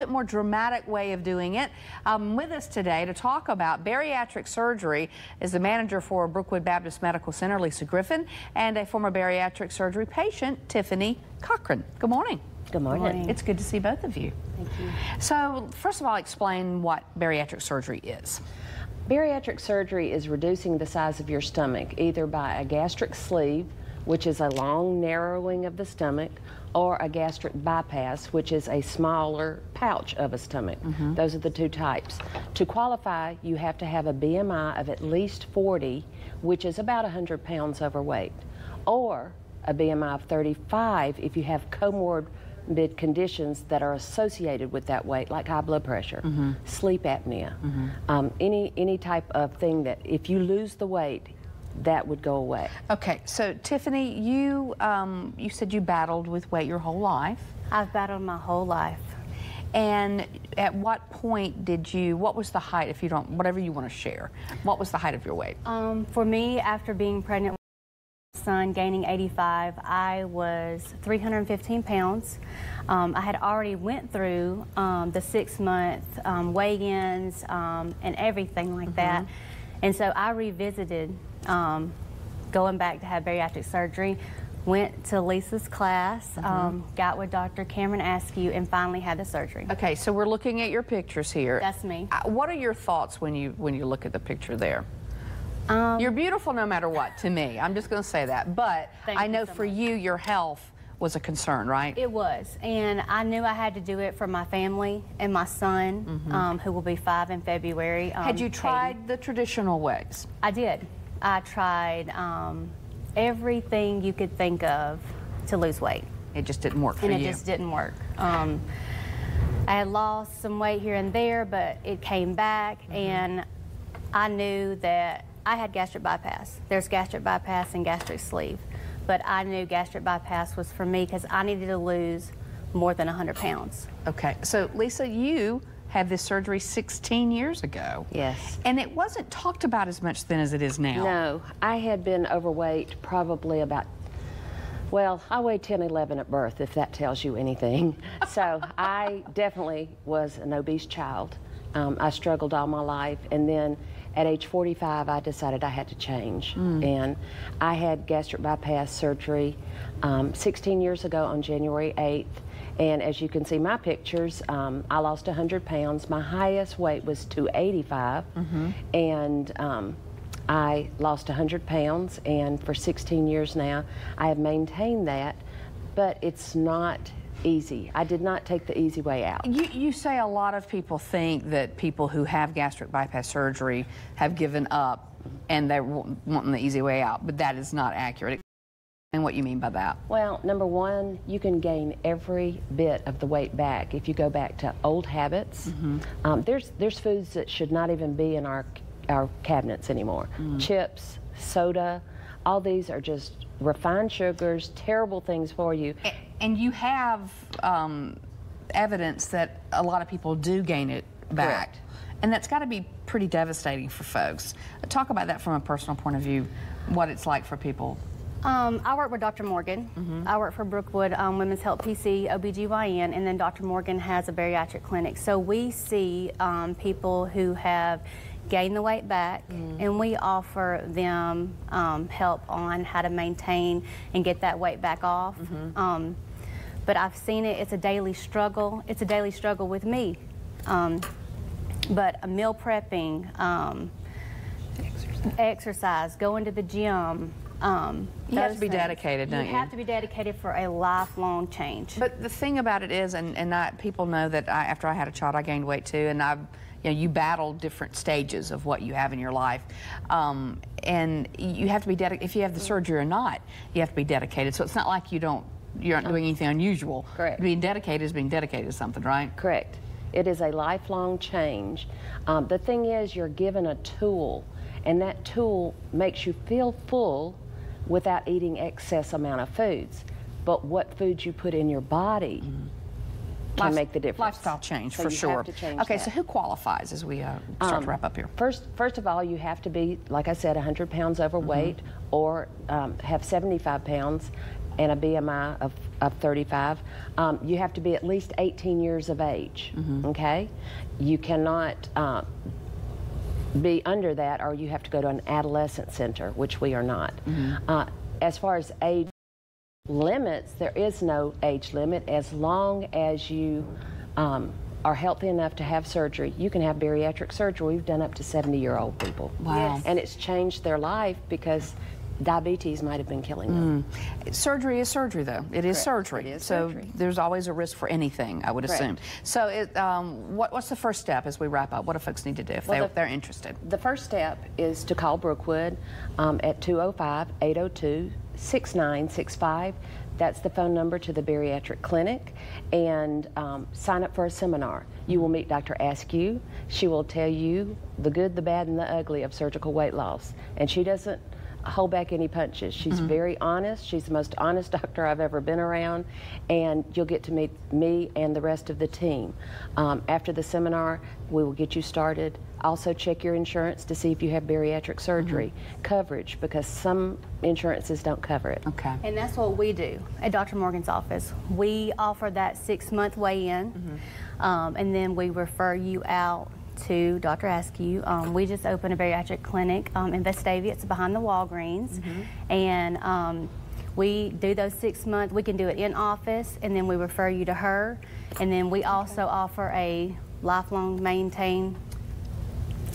Bit more dramatic way of doing it. With us today to talk about bariatric surgery is the manager for Brookwood Baptist Medical Center, Lisa Griffin, and a former bariatric surgery patient, Tiffany Cochran. Good morning. Good morning. It's good to see both of you. Thank you. So, first of all, explain what bariatric surgery is. Bariatric surgery is reducing the size of your stomach, either by a gastric sleeve, which is a long narrowing of the stomach, or a gastric bypass, which is a smaller pouch of a stomach. Those are the two types. To qualify, you have to have a BMI of at least 40, which is about 100 pounds overweight, or a BMI of 35 if you have comorbid conditions that are associated with that weight, like high blood pressure, sleep apnea, any type of thing that if you lose the weight, that would go away. Okay, so Tiffany, you said you battled with weight your whole life. I've battled my whole life. And at what point did you, what was the height, if you don't, whatever you want to share, what was the height of your weight? For me, after being pregnant with my son, gaining 85, I was 315 pounds. I had already went through the 6-month weigh-ins and everything like that. And so I revisited going back to have bariatric surgery, went to Lisa's class, got with Dr. Cameron Askew, and finally had the surgery. Okay, so we're looking at your pictures here. That's me. What are your thoughts when you look at the picture there? You're beautiful no matter what, to me. I'm just going to say that. But I know for you, your health was a concern, right? It was, and I knew I had to do it for my family and my son, who will be 5 in February. Had you tried the traditional ways? I did. I tried everything you could think of to lose weight. It just didn't work for you? And it just didn't work. I had lost some weight here and there, but it came back, and I knew that I had gastric bypass. There's gastric bypass and gastric sleeve. But I knew gastric bypass was for me because I needed to lose more than 100 pounds. Okay, so Lisa, you had this surgery 16 years ago. Yes. And it wasn't talked about as much then as it is now. No, I had been overweight probably about, well, I weighed 10, 11 at birth, if that tells you anything. So I definitely was an obese child. I struggled all my life, and then at age 45, I decided I had to change. And I had gastric bypass surgery 16 years ago on January 8th. And as you can see my pictures, I lost 100 pounds. My highest weight was 285. And I lost 100 pounds. And for 16 years now, I have maintained that. But it's not easy. I did not take the easy way out. You say a lot of people think that people who have gastric bypass surgery have given up and they're wanting the easy way out, but that is not accurate. And what you mean by that? Well, number one, you can gain every bit of the weight back if you go back to old habits. There's foods that should not even be in our cabinets anymore. Chips, soda, all these are just refined sugars, terrible things for you. And you have evidence that a lot of people do gain it back. Correct. And that's got to be pretty devastating for folks. Talk about that from a personal point of view, what it's like for people. I work with Dr. Morgan. I work for Brookwood Women's Health PC, OBGYN, and then Dr. Morgan has a bariatric clinic. So we see people who have gained the weight back, and we offer them help on how to maintain and get that weight back off. But I've seen it, it's a daily struggle. It's a daily struggle with me. But meal prepping, exercise, going to the gym. You have to be dedicated, don't you? You have to be dedicated for a lifelong change. But the thing about it is, people know that after I had a child, I gained weight too, and you battle different stages of what you have in your life, and you have to be dedicated. If you have the surgery or not, you have to be dedicated. So it's not like you're not doing anything unusual. Correct. Being dedicated is being dedicated to something, right? Correct. It is a lifelong change. The thing is, you're given a tool, and that tool makes you feel full without eating excess amount of foods. But what foods you put in your body can make the difference. Lifestyle change, so for sure. Have to change okay, that. so who qualifies as we start to wrap up here? First of all, you have to be, like I said, 100 pounds overweight or have 75 pounds and a BMI of 35. You have to be at least 18 years of age, okay? You cannot be under that, or you have to go to an adolescent center, which we are not. As far as age limits, there is no age limit. As long as you are healthy enough to have surgery, you can have bariatric surgery. We've done up to 70-year-old people. Wow. Yes. And it's changed their life because diabetes might have been killing them. Surgery is surgery, though. It is surgery. It is so surgery. there's always a risk for anything, I would assume. So what's the first step as we wrap up? What do folks need to do if they're interested? The first step is to call Brookwood at 205-802-6965. That's the phone number to the Bariatric Clinic, and sign up for a seminar. You will meet Dr. Askew. She will tell you the good, the bad, and the ugly of surgical weight loss. And she doesn't hold back any punches. She's very honest. She's the most honest doctor I've ever been around, and you'll get to meet me and the rest of the team. After the seminar, we will get you started. Also check your insurance to see if you have bariatric surgery coverage, because some insurances don't cover it. Okay. And that's what we do at Dr. Morgan's office. We offer that 6-month weigh-in, and then we refer you out to Dr. Askew. We just opened a bariatric clinic in Vestavia. It's behind the Walgreens, and we do those 6 months. We can do it in office, and then we refer you to her, and then we also offer a lifelong maintain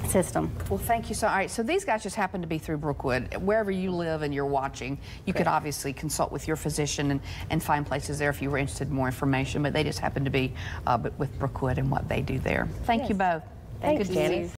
system. Well, thank you. So, all right, so these guys just happen to be through Brookwood. Wherever you live and you're watching, you could obviously consult with your physician and find places there if you were interested in more information, but they just happen to be with Brookwood and what they do there. Thank you both. Thanks, Good to see you. Janice.